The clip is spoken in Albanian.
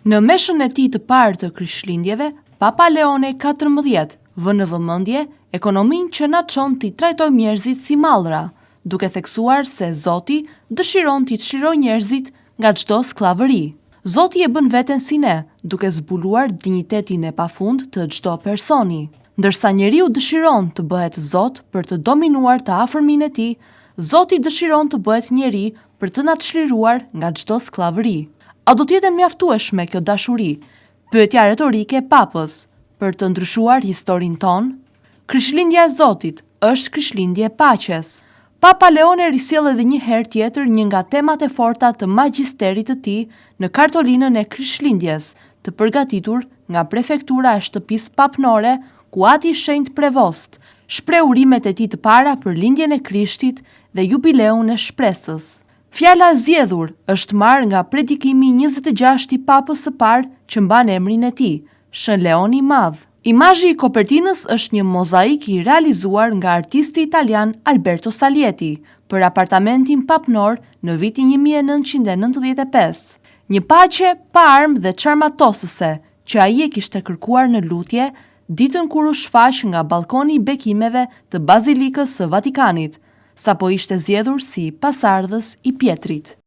Në meshën e tij të parë të Krishtlindjeve, Papa Leone XIV vë në vëmendje ekonominë që na çon t'i trajtojmë njerëzit si mallra, duke theksuar se Zoti dëshiron t'i çlirojë njerëzit nga çdo skllavëri. Zoti e bën veten si ne, duke zbuluar dinjitetin e pafund të çdo personi. Ndërsa njeriu dëshiron të bëhet Zot për të dominuar të afërmin e tij, Zoti dëshiron të bëhet njeri për të na çliruar nga çdo skllavëri. A do të jetë mjaftueshme kjo dashuri? Pyetja retorike e Papës, për të ndryshuar historinë tonë? Krishtlindja e Zotit është krishtlindje e paqes. Papa Leone risjell edhe një herë tjetër një nga temat e forta të magjisterit të tij në kartolinën e Krishtlindjes, të përgatitur nga prefektura e shtëpisë papnore, ku Ati i Shenjtë Prevost shpreh urimet e tij të para për lindjen e Krishtit dhe jubileun e shpresës. Fjala e zgjedhur është marrë nga predikimi 26 i Papës së parë që mban emrin e tij, Shën Leoni i Madh. Imazhi i kopertinës është një mozaik i realizuar nga artisti italian Alberto Salieti për apartamentin papnor në vitin 1995. Një paqe pa armë dhe çarmatosëse që ai e kishte kërkuar në lutje ditën kur u shfaq nga balkoni i bekimeve të Bazilikës së Vatikanit, sapo ishte zgjedhur si pasardhës i Pjetrit.